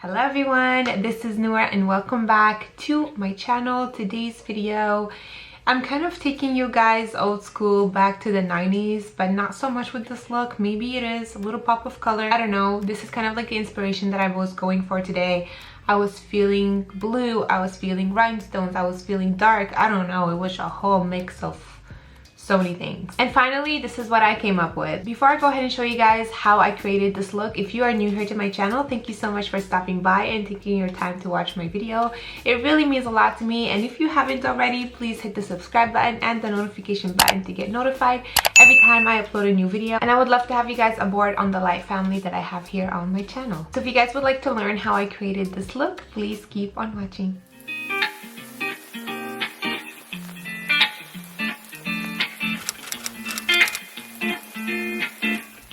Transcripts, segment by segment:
Hello everyone, this is Noor and welcome back to my channel. Today's video, I'm kind of taking you guys old school back to the 90s, but not so much with this look. Maybe it is a little pop of color, I don't know. This is kind of like the inspiration that I was going for today. I was feeling blue, I was feeling rhinestones, I was feeling dark. I don't know, it was a whole mix of so many things. And finally, this is what I came up with. Before I go ahead and show you guys how I created this look, if you are new here to my channel, thank you so much for stopping by and taking your time to watch my video. It really means a lot to me, and if you haven't already, please hit the subscribe button and the notification button to get notified every time I upload a new video. And I would love to have you guys aboard on the light family that I have here on my channel. So if you guys would like to learn how I created this look, please keep on watching.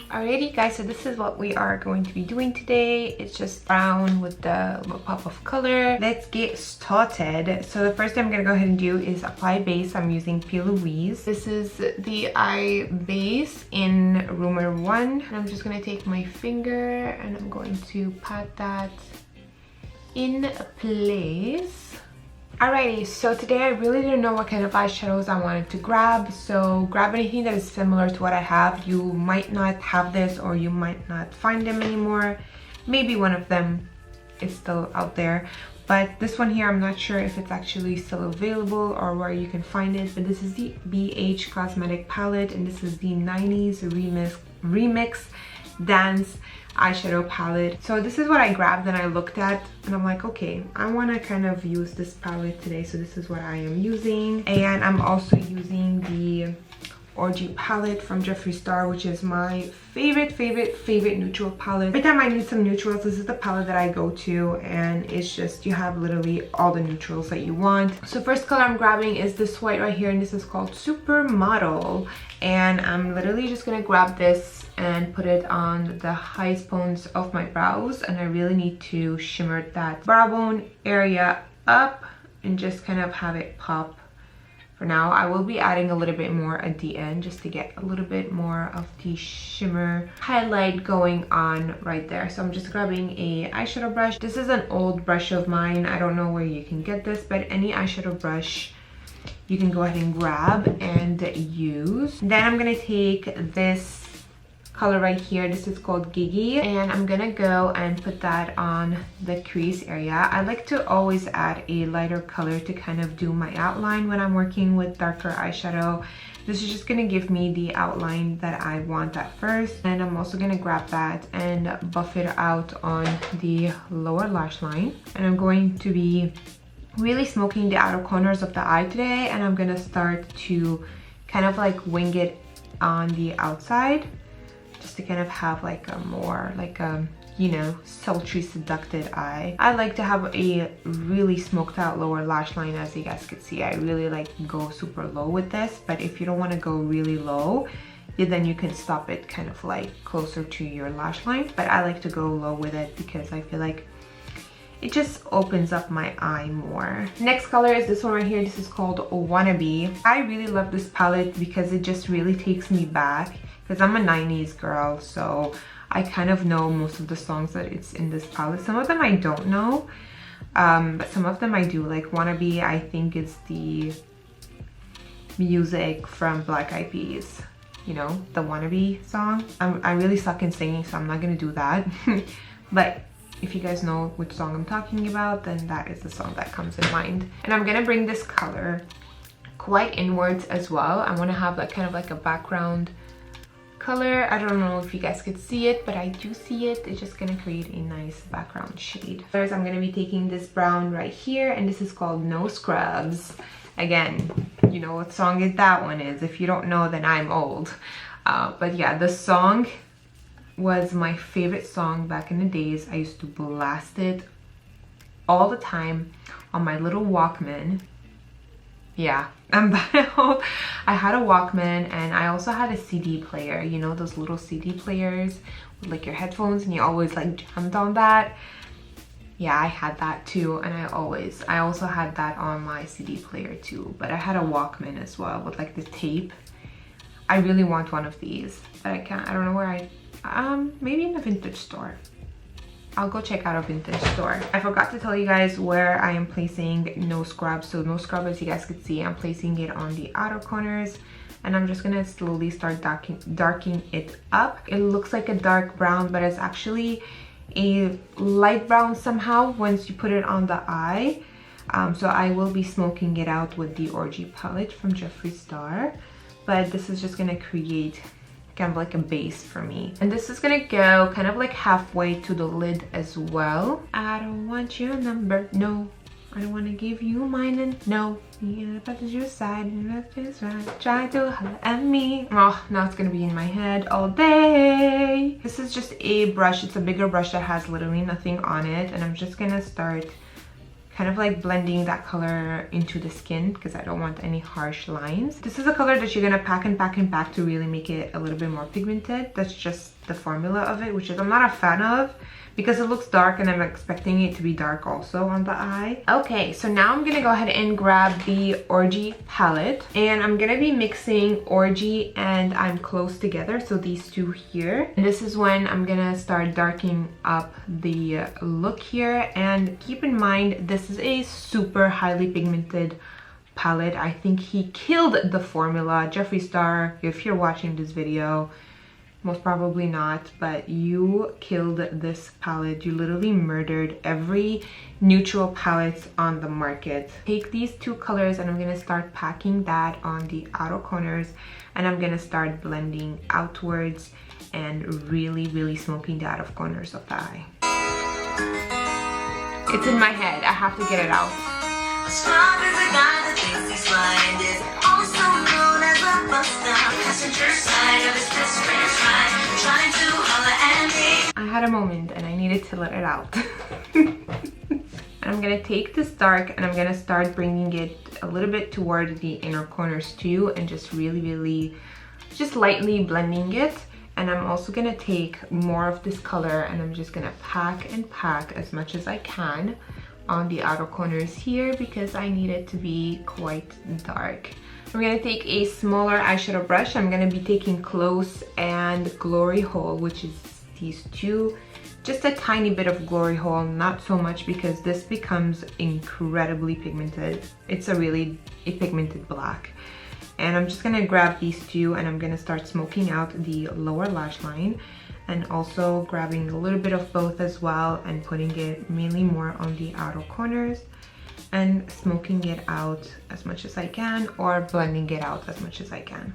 Alrighty guys, so this is what we are going to be doing today. It's just brown with the little pop of color. Let's get started. So the first thing I'm gonna go ahead and do is apply base. I'm using P. Louise. This is the eye base in Rumor 1. And I'm just gonna take my finger and I'm going to pat that in place. Alrighty, so today I really didn't know what kind of eyeshadows I wanted to grab, so grab anything that is similar to what I have. You might not have this or you might not find them anymore. Maybe one of them is still out there, but this one here I'm not sure if it's actually still available or where you can find it. But this is the Beige Cosmetic palette, and this is the 90s remix dance eyeshadow palette. So this is what I grabbed and I looked at and I'm like, okay, I want to kind of use this palette today, so this is what I am using. And I'm also using the Orgy palette from Jeffree Star, which is my favorite neutral palette. Every time I need some neutrals, this is the palette that I go to, and it's just, you have literally all the neutrals that you want. So first color I'm grabbing is this white right here, and this is called Supermodel, and I'm literally just gonna grab this and put it on the highest points of my brows, and I really need to shimmer that brow bone area up and just kind of have it pop. For now, I will be adding a little bit more at the end just to get a little bit more of the shimmer highlight going on right there. So I'm just grabbing a eyeshadow brush. This is an old brush of mine. I don't know where you can get this, but any eyeshadow brush you can go ahead and grab and use. Then I'm gonna take this color right here. This is called Gigi, and I'm gonna go and put that on the crease area. I like to always add a lighter color to kind of do my outline when I'm working with darker eyeshadow. This is just gonna give me the outline that I want at first, and I'm also gonna grab that and buff it out on the lower lash line. And I'm going to be really smoking the outer corners of the eye today, and I'm gonna start to kind of like wing it on the outside, just to kind of have like a more like a, you know, sultry seducted eye. I like to have a really smoked out lower lash line. As you guys can see, I really like go super low with this, but if you don't want to go really low, then you can stop it kind of like closer to your lash line. But I like to go low with it because I feel like it just opens up my eye more. Next color is this one right here. This is called Wannabe. I really love this palette because it just really takes me back, because I'm a 90s girl, so I kind of know most of the songs that it's in this palette. Some of them I don't know, but some of them I do. Like Wannabe, I think it's the music from Black Eyed Peas, you know, the Wannabe song. I really suck in singing, so I'm not gonna do that. But if you guys know which song I'm talking about, then that is the song that comes in mind. And I'm gonna bring this color quite inwards as well. I wanna have like kind of like a background color. I don't know if you guys could see it, but I do see it. It's just gonna create a nice background shade. First, I'm gonna be taking this brown right here, and this is called No Scrubs. Again, you know what song that one is. If you don't know, then I'm old. But yeah, the song was my favorite song back in the days. I used to blast it all the time on my little Walkman. Yeah, I'm that old. I had a Walkman, and I also had a CD player. You know, those little CD players with like your headphones, and you always like jammed on that. Yeah, I had that too, and I also had that on my CD player too. But I had a Walkman as well with like the tape. I really want one of these, but I can't. I don't know where maybe in a vintage store. I'll go check out a vintage store. I forgot to tell you guys where I am placing no scrub. So no scrub, as you guys could see, I'm placing it on the outer corners, and I'm just gonna slowly start darkening it up. It looks like a dark brown, but it's actually a light brown somehow once you put it on the eye. So I will be smoking it out with the Orgy palette from Jeffree Star, but this is just gonna create kind of like a base for me. And this is gonna go kind of like halfway to the lid as well. I don't want your number, no. I don't want to give you mine, and no. You know, your side and left is right. Try to holler at me. Oh, now it's gonna be in my head all day. This is just a brush. It's a bigger brush that has literally nothing on it, and I'm just gonna start kind of like blending that color into the skin because I don't want any harsh lines. This is a color that you're gonna pack and pack and pack to really make it a little bit more pigmented. That's just the formula of it, which is I'm not a fan of because it looks dark and I'm expecting it to be dark also on the eye. Okay, so now I'm gonna go ahead and grab the Orgy palette, and I'm gonna be mixing Orgy and I'm Close together, so these two here. And this is when I'm gonna start darkening up the look here. And keep in mind, this is a super highly pigmented palette. I think he killed the formula. Jeffree Star, if you're watching this video, most probably not, but you killed this palette. You literally murdered every neutral palette on the market. Take these two colors and I'm gonna start packing that on the outer corners, and I'm gonna start blending outwards and really smoking the outer corners of the eye. It's in my head, I have to get it out. I had a moment and I needed to let it out. And I'm gonna take this dark and I'm gonna start bringing it a little bit toward the inner corners too, and just really just lightly blending it. And I'm also gonna take more of this color and I'm just gonna pack and pack as much as I can on the outer corners here because I need it to be quite dark. I'm gonna take a smaller eyeshadow brush. I'm gonna be taking Close and Glory Hole, which is these two. Just a tiny bit of Glory Hole, not so much because this becomes incredibly pigmented. It's a pigmented black. And I'm just gonna grab these two and I'm gonna start smoking out the lower lash line, and also grabbing a little bit of both as well and putting it mainly more on the outer corners and smoking it out as much as I can, or blending it out as much as I can.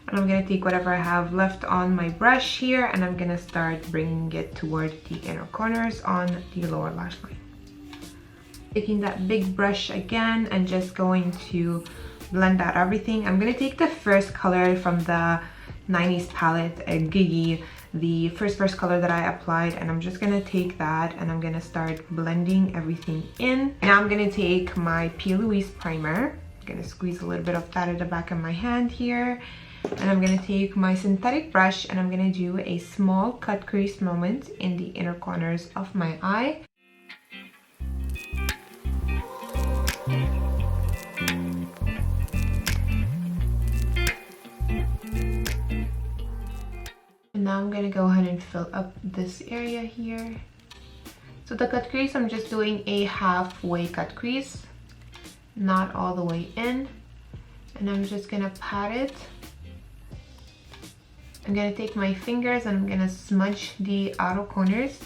And I'm gonna take whatever I have left on my brush here and I'm gonna start bringing it toward the inner corners on the lower lash line. Taking that big brush again and just going to blend out everything. I'm gonna take the first color from the 90's palette, Gigi, the first color that I applied, and I'm just gonna take that and I'm gonna start blending everything in. Now I'm gonna take my P. Louise primer. I'm gonna squeeze a little bit of that at the back of my hand here, and I'm gonna take my synthetic brush and I'm gonna do a small cut crease moment in the inner corners of my eye. Now I'm gonna go ahead and fill up this area here. So the cut crease, I'm just doing a halfway cut crease, not all the way in. And I'm just gonna pat it. I'm gonna take my fingers and I'm gonna smudge the outer corners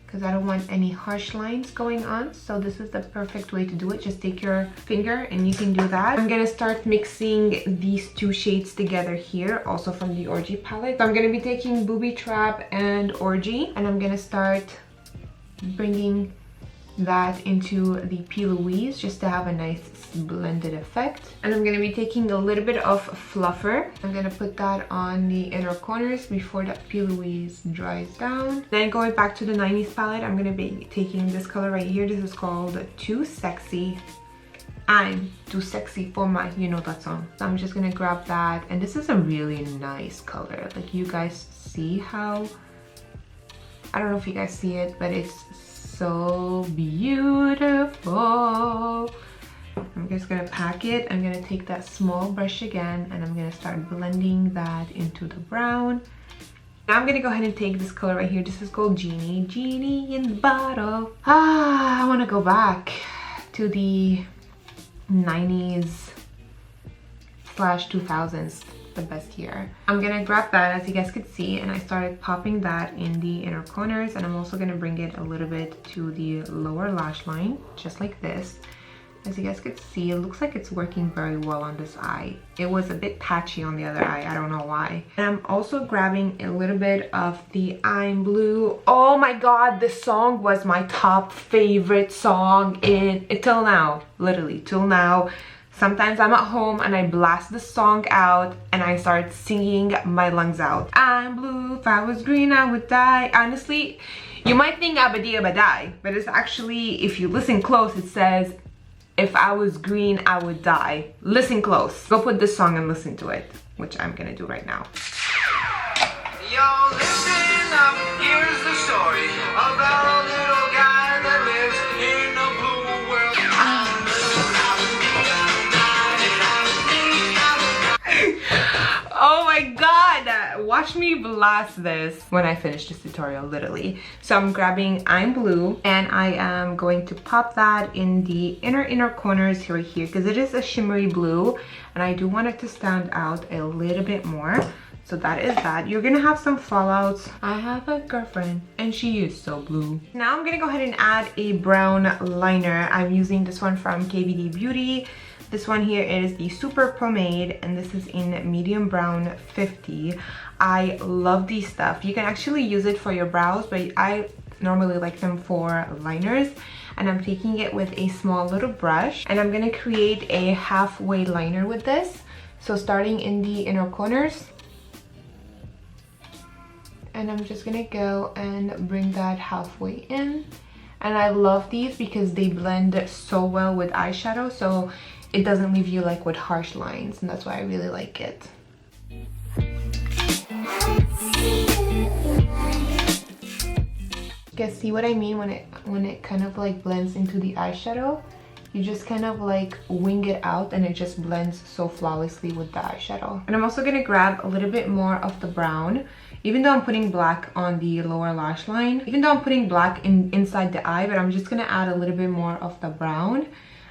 because I don't want any harsh lines going on. So this is the perfect way to do it. Just take your finger and you can do that. I'm gonna start mixing these two shades together here, also from the Orgy palette. So I'm gonna be taking Booby Trap and Orgy, and I'm gonna start bringing that into the P. Louise just to have a nice blended effect. And I'm gonna be taking a little bit of fluffer. I'm gonna put that on the inner corners before that P. Louise dries down. Then going back to the 90's palette, I'm gonna be taking this color right here. This is called Too Sexy. I'm too sexy for my, you know that song. So I'm just gonna grab that, and this is a really nice color. Like, you guys see how, I don't know if you guys see it, but it's so beautiful. I'm just gonna pack it. I'm gonna take that small brush again and I'm gonna start blending that into the brown Now I'm gonna go ahead and take this color right here. This is called Genie. Genie in the bottle. I wanna go back to the 90s / 2000s, the best year. I'm gonna grab that, as you guys could see, and I started popping that in the inner corners, and I'm also gonna bring it a little bit to the lower lash line, just like this. As you guys could see, it looks like it's working very well on this eye. It was a bit patchy on the other eye, I don't know why. And I'm also grabbing a little bit of the I'm Blue. Oh my god, this song was my top favorite song till now, literally till now. Sometimes I'm at home and I blast the song out and I start singing my lungs out. I'm blue, if I was green I would die. Honestly, you might think abadi abadai, but it's actually, if you listen close, it says, if I was green, I would die. Listen close. Go put this song and listen to it, which I'm gonna do right now. Yo, listen up, here's the story about a little guy that lives in a blue world. Oh my god! Watch me blast this when I finish this tutorial, literally. So I'm grabbing I'm Blue and I am going to pop that in the inner corners right here because it is a shimmery blue and I do want it to stand out a little bit more. So that is that. You're gonna have some fallouts. I have a girlfriend and she is so blue. Now I'm gonna go ahead and add a brown liner. I'm using this one from KVD Beauty. This one here is the Super Pomade and this is in medium brown 50. I love these stuff. You can actually use it for your brows, but I normally like them for liners. And I'm taking it with a small little brush and I'm gonna create a halfway liner with this. So starting in the inner corners, and I'm just gonna go and bring that halfway in. And I love these because they blend so well with eyeshadow, so it doesn't leave you like with harsh lines, and that's why I really like it. You guys see what I mean when it kind of like blends into the eyeshadow? You just kind of like wing it out and it just blends so flawlessly with the eyeshadow. And I'm also gonna grab a little bit more of the brown. Even though I'm putting black on the lower lash line, even though I'm putting black inside the eye, but I'm just gonna add a little bit more of the brown.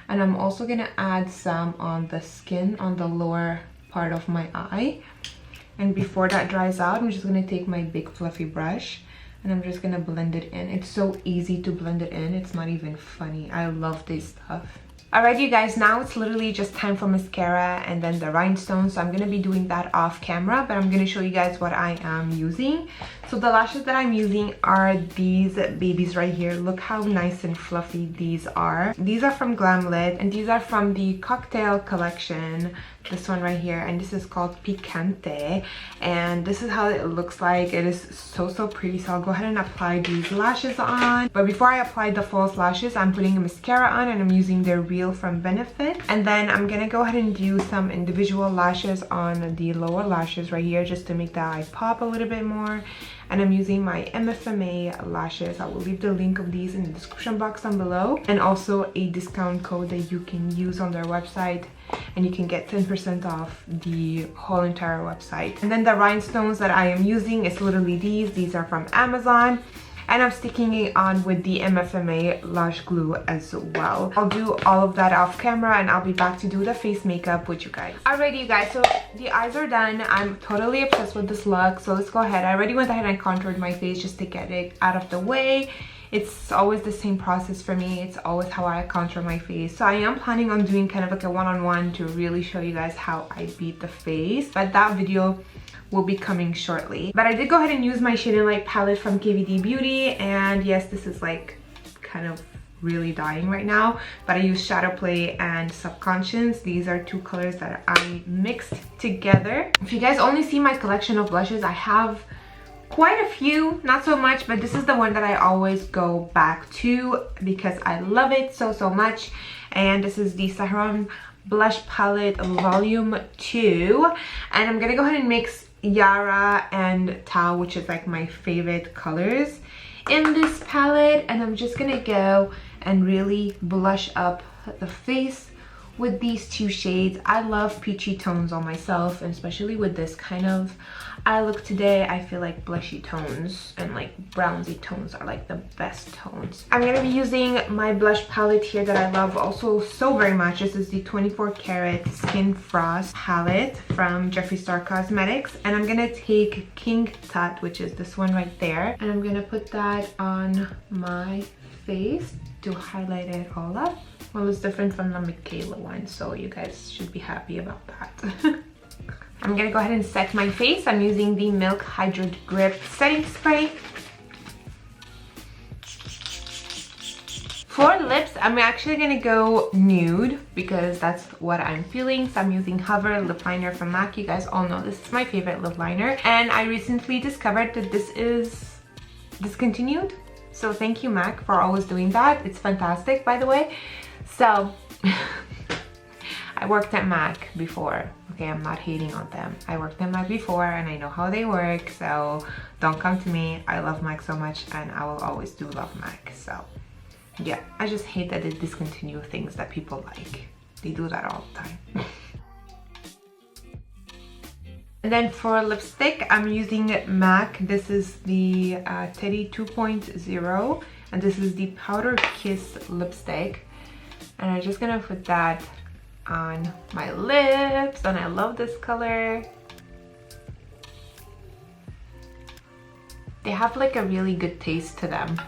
And I'm also gonna add some on the skin, on the lower part of my eye. And before that dries out, I'm just gonna take my big fluffy brush and I'm just gonna blend it in. It's so easy to blend it in, it's not even funny. I love this stuff. Alright you guys, now it's literally just time for mascara and then the rhinestones. So I'm gonna be doing that off camera, but I'm gonna show you guys what I am using. So the lashes that I'm using are these babies right here. Look how nice and fluffy these are. These are from Glamlit and these are from the Cocktail collection. This one right here, and this is called Picante, and this is how it looks like. It is so pretty. So I'll go ahead and apply these lashes on, but before I apply the false lashes, I'm putting a mascara on and I'm using the Real from Benefit, and then I'm gonna go ahead and do some individual lashes on the lower lashes right here just to make the eye pop a little bit more. And I'm using my MFMA lashes. I will leave the link of these in the description box down below, and also a discount code that you can use on their website, and you can get 10% off the whole entire website. And then the rhinestones that I am using is literally these are from Amazon, and I'm sticking it on with the MFMA lash glue as well. I'll do all of that off camera and I'll be back to do the face makeup with you guys. Alrighty you guys, so the eyes are done. I'm totally obsessed with this look, so let's go ahead. I already went ahead and contoured my face just to get it out of the way. It's always the same process for me. It's always how I contour my face. So I am planning on doing kind of like a one-on-one to really show you guys how I beat the face, but that video will be coming shortly. But I did go ahead and use my Shade Light palette from KVD Beauty, and yes, this is like kind of really dying right now, but I use ShadowPlay and Subconscious. These are two colors that I mixed together. If you guys only see my collection of blushes, I have quite a few, not so much, but this is the one that I always go back to because I love it so much. And this is the Sahran blush palette volume 2, and I'm gonna go ahead and mix Yara and Tau, which is like my favorite colors in this palette, and I'm just gonna go and really blush up the face with these two shades. I love peachy tones on myself, and especially with this kind of eye look today, I feel like blushy tones and like brownsy tones are like the best tones. I'm gonna be using my blush palette here that I love also so very much. This is the 24 karat Skin Frost palette from Jeffree Star Cosmetics, and I'm gonna take King Tut, which is this one right there, and I'm gonna put that on my face to highlight it all up. Well, it's different from the Michaela one, so you guys should be happy about that. I'm gonna go ahead and set my face. I'm using the Milk Hydrate Grip Setting Spray. For lips, I'm actually gonna go nude because that's what I'm feeling. So I'm using Hover Lip Liner from MAC. You guys all know this is my favorite lip liner. And I recently discovered that this is discontinued. So thank you, MAC, for always doing that. It's fantastic, by the way. So I worked at MAC before. Okay, I'm not hating on them. I worked at MAC before and I know how they work, so don't come to me. I love MAC so much and I will always do love MAC. So yeah, I just hate that they discontinue things that people like. They do that all the time. And then for lipstick, I'm using MAC. This is the Teddy 2.0 and this is the Powder Kiss lipstick. And I'm just gonna put that on my lips, and I love this color. They have like a really good taste to them,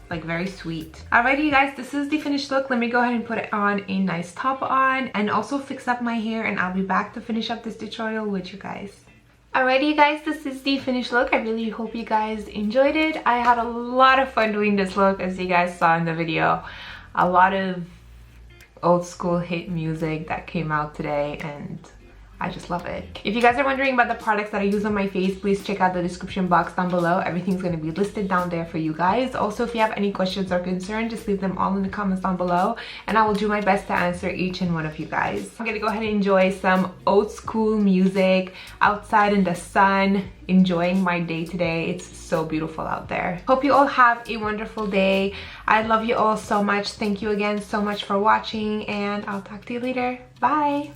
like very sweet. Alrighty, you guys, this is the finished look. Let me go ahead and put it on a nice top on and also fix up my hair, and I'll be back to finish up this tutorial with you guys. Alrighty, you guys, this is the finished look. I really hope you guys enjoyed it. I had a lot of fun doing this look, as you guys saw in the video. A lot of old school hit music that came out today, and I just love it. If you guys are wondering about the products that I use on my face, please check out the description box down below. Everything's going to be listed down there for you guys. Also, if you have any questions or concerns, just leave them all in the comments down below and I will do my best to answer each and one of you guys. I'm gonna go ahead and enjoy some old school music outside in the sun, enjoying my day today. It's so beautiful out there. Hope you all have a wonderful day. I love you all so much. Thank you again so much for watching, and I'll talk to you later. Bye.